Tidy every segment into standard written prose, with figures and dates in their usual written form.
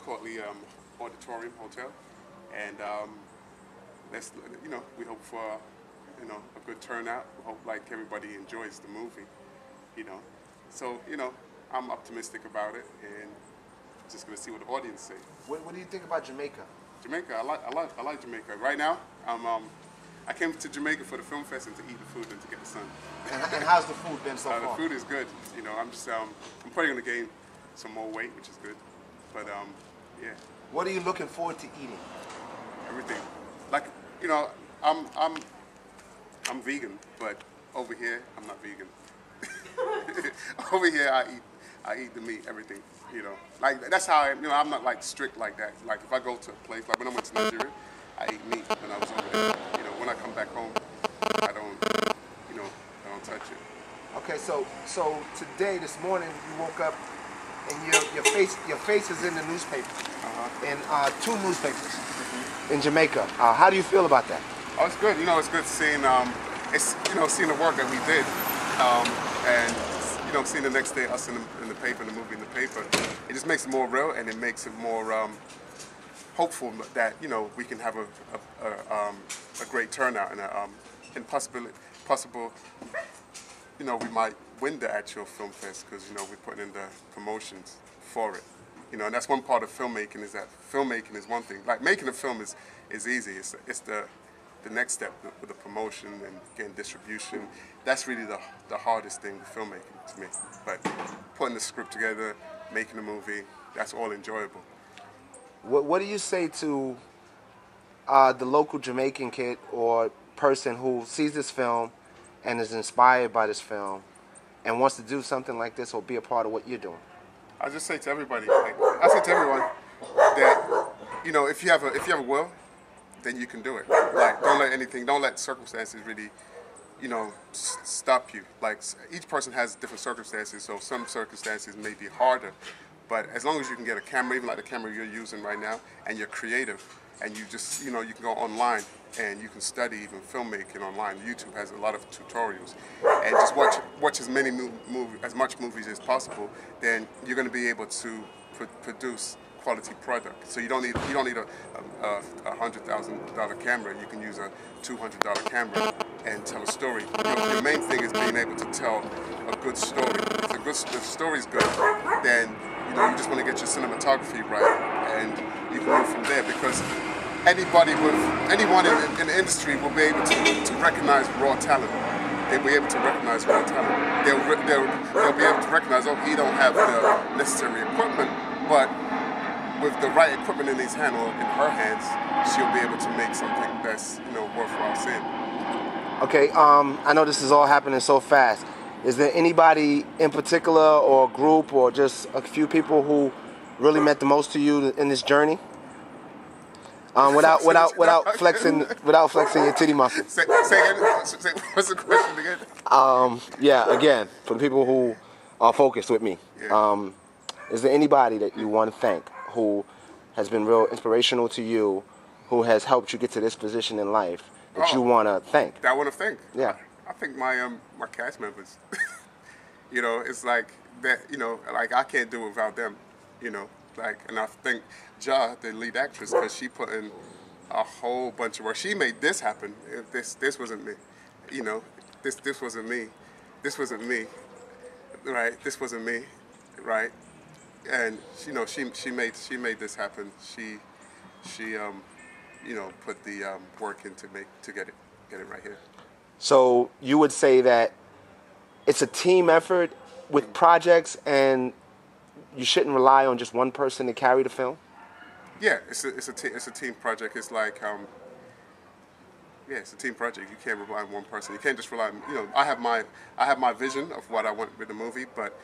called the Auditorium Hotel, and let's, we hope for a good turnout. We hope like everybody enjoys the movie, you know. So I'm optimistic about it, and just gonna see what the audience say. What do you think about Jamaica? Jamaica, I like Jamaica. Right now, I came to Jamaica for the film fest and to eat the food and to get the sun. And how's the food been so far? The food is good. I'm just I'm probably gonna gain some more weight, which is good. But yeah. What are you looking forward to eating? Everything. Like I'm vegan, but over here I'm not vegan. Over here I eat the meat, everything. Like that's how I'm not like strict like that. Like if I go to a place, like when I went to Nigeria, I ate meat when I was over there. When I come back home, I don't touch it. Okay, so today, this morning, you woke up and your face is in the newspaper, in 2 newspapers in Jamaica. How do you feel about that? Oh, it's good. It's good seeing seeing the work that we did, and seeing the next day us in the paper, the movie in the paper. It just makes it more real, and it makes it more hopeful that we can have a great turnout and possible we might win the actual film fest because we're putting in the promotions for it. And that's one part of filmmaking, is that filmmaking is one thing. Like making a film is easy. It's the next step with the promotion and getting distribution. That's really the hardest thing with filmmaking to me. But putting the script together, making a movie, that's all enjoyable. What do you say to the local Jamaican kid or person who sees this film and is inspired by this film and wants to do something like this or be a part of what you're doing? I just say to everybody, I say to everyone that if you have a will, then you can do it. Like don't let circumstances really stop you. Like each person has different circumstances, so some circumstances may be harder. But as long as you can get a camera, even like the camera you're using right now, and you're creative, and you just, you can go online and you can study even filmmaking online. YouTube has a lot of tutorials, and just watch as much movies as possible. Then you're going to be able to produce quality product. So you don't need a $100,000 camera. You can use a $200 camera and tell a story. Your main thing is being able to tell a good story. If the story's good, then you just want to get your cinematography right, and you can move from there, because anyone in the industry will be able to recognize raw talent. They'll be able to recognize raw talent. They'll be able to recognize, oh, he don't have the necessary equipment, but with the right equipment in his hand or in her hands, she'll be able to make something that's worthwhile seeing. Okay, I know this is all happening so fast. Is there anybody in particular, or a group, or just a few people who really meant the most to you in this journey? Without flexing your titty muscles. Say what's the question again? Yeah, again, for the people who are focused with me. Yeah. Is there anybody that you want to thank who has been real inspirational to you, who has helped you get to this position in life, that you want to thank? That I want to thank? Yeah. I think my cast members. It's like that. Like I can't do it without them. Like, and I think Ja, the lead actress, because she put in a whole bunch of work. She made this happen. This wasn't me. This wasn't me. This wasn't me. Right. This wasn't me. Right. And she made this happen. She put the work in to get it right here. So you would say that it's a team effort with projects, and you shouldn't rely on just one person to carry the film? Yeah, it's a team project. It's like it's a team project. You can't rely on one person. You can't just rely on, I have my vision of what I want with the movie, but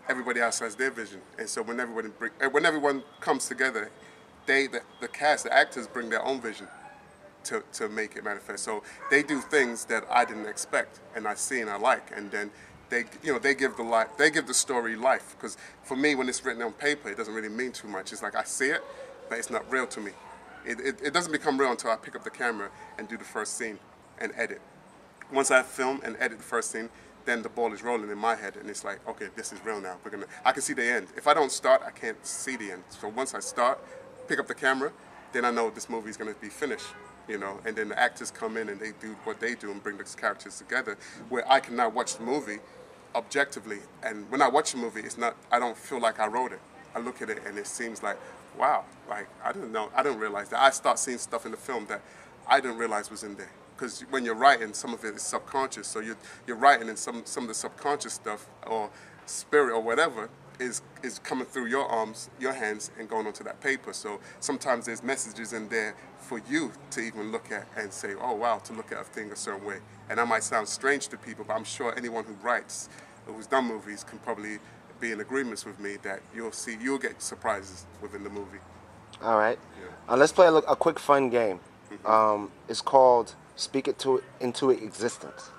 everybody else has their vision. And so when everyone comes together, the cast, the actors bring their own vision to make it manifest. So they do things that I didn't expect, and I see and I like, and then they give the story life. Because for me, when it's written on paper, it doesn't really mean too much. It's like I see it, but it's not real to me. It doesn't become real until I pick up the camera and do the first scene and edit. Once I film and edit the first scene, then the ball is rolling in my head, and it's like, okay, this is real now. I can see the end. If I don't start, I can't see the end. So once I start, pick up the camera, then I know this movie is going to be finished, you know. And then the actors come in and they do what they do and bring these characters together, where I can now watch the movie objectively. And when I watch the movie, I don't feel like I wrote it. I look at it and it seems like, wow, like I didn't realize that. I start seeing stuff in the film that I didn't realize was in there. Because when you're writing, some of it is subconscious. So you're writing, and some of the subconscious stuff or spirit or whatever is coming through your arms, your hands, and going onto that paper. So sometimes there's messages in there for you to even look at and say, oh wow, to look at a thing a certain way. And that might sound strange to people, but I'm sure anyone who writes or who's done movies can probably be in agreement with me that you'll get surprises within the movie. All right. Yeah. Let's play a quick fun game. It's called Speak It into Existence.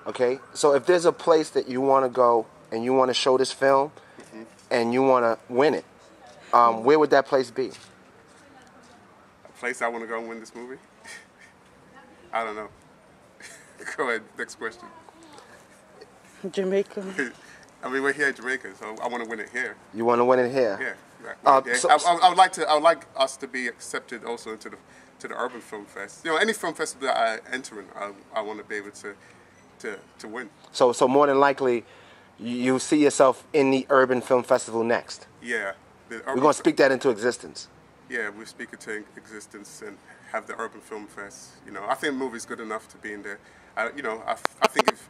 Okay? So if there's a place that you want to go and you want to show this film and you want to win it, where would that place be? A place I want to go and win this movie? I don't know. Go ahead, next question. Jamaica. I mean, we're here in Jamaica, so I want to win it here. You want to win it here? Yeah. I would like us to be accepted also into the Urban Film Fest. You know, any film festival that I enter in, I want to be able to win. So more than likely, you see yourself in the Urban Film Festival next. Yeah. We're going to speak that into existence. Yeah, we speak it to existence and have the Urban Film Fest. You know, I think the movie's good enough to be in there. I think if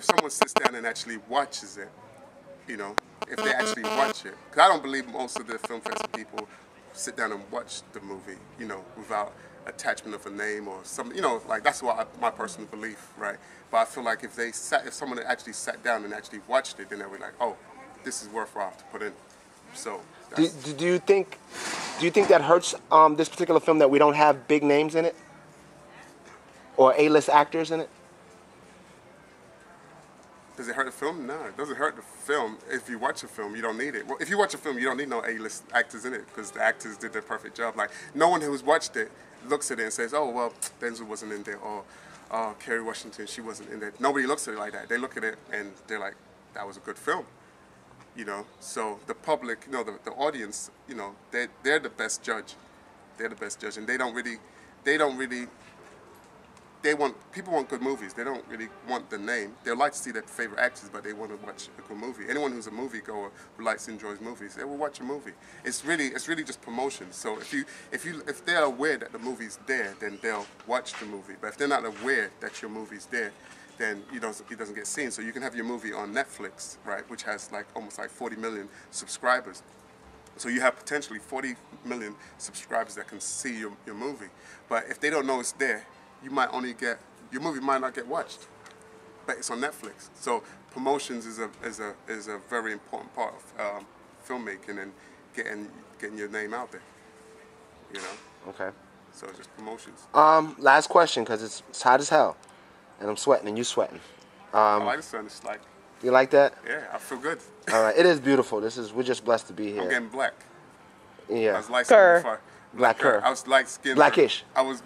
someone sits down and actually watches it, you know, if they actually watch it, because I don't believe most of the film festival people sit down and watch the movie, you know, without attachment of a name or some, you know, like that's my personal belief, right? But I feel like if someone actually sat down and actually watched it, then they were like, oh, this is worthwhile to put in. So. Do you think that hurts this particular film that we don't have big names in it or A-list actors in it? Does it hurt the film? No, it doesn't hurt the film. If you watch a film, you don't need it. Well, if you watch a film, you don't need no A-list actors in it because the actors did their perfect job. Like, no one who's watched it looks at it and says, oh, well, Denzel wasn't in there, or Kerry Washington, she wasn't in there. Nobody looks at it like that. They look at it and they're like, that was a good film. You know, so the public, you know, the audience, you know, they're the best judge. They're the best judge, and people want good movies. They don't really want the name. They like to see their favorite actors, but they want to watch a good movie. Anyone who's a moviegoer who likes and enjoys movies, they will watch a movie. It's really just promotion. So if they're aware that the movie's there, then they'll watch the movie. But if they're not aware that your movie's there, then it doesn't get seen. So you can have your movie on Netflix, right, which has almost 40 million subscribers. So you have potentially 40 million subscribers that can see your movie. But if they don't know it's there, your movie might not get watched. But it's on Netflix. So promotions is a very important part of filmmaking and getting your name out there. You know. Okay. So just promotions. Last question, because it's hot as hell. And I'm sweating, and you sweating. I like the sun. It's like. You like that? Yeah, I feel good. All right, it is beautiful. We're just blessed to be here. I'm getting black. Yeah. I was light skinned before. Black cur. I was light skinned. Blackish. I'm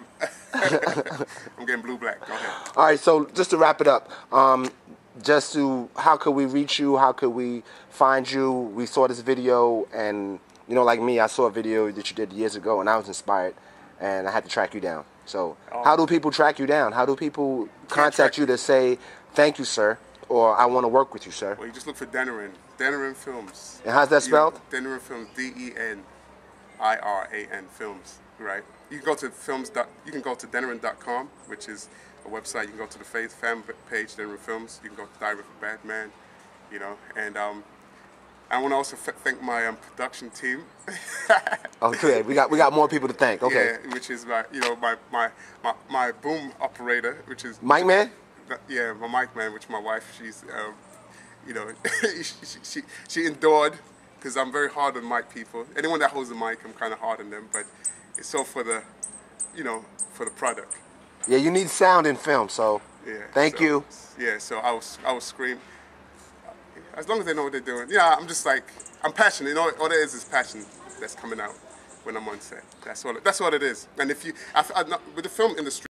getting blue black. Go ahead. All right, so just to wrap it up, how could we reach you? How could we find you? We saw this video, and you know, like me, I saw a video that you did years ago, and I was inspired, and I had to track you down. So how do people track you down? How do people contact you to say, thank you, sir, or I want to work with you, sir? Well, you just look for Deniran. Deniran Films. And how's that spelled? Deniran Films, Deniran Films, right? You can go to Deniran.com, which is a website. You can go to the fan page, Deniran Films. You can go to Diary of a Badman, you know, and I want to also thank my production team. Okay, we got more people to thank. Okay. Yeah, which is my boom operator, which is Mike Man. Yeah, my mic man, which my wife, she's you know, she endured because I'm very hard on mic people. Anyone that holds a mic, I'm kind of hard on them, but it's all for the, you know, for the product. Yeah, you need sound in film, so yeah. Thank you. Yeah, so I was scream. As long as they know what they're doing. Yeah, I'm just like, I'm passionate. You know, all there is passion that's coming out when I'm on set. That's all it is. And if you, with the film industry,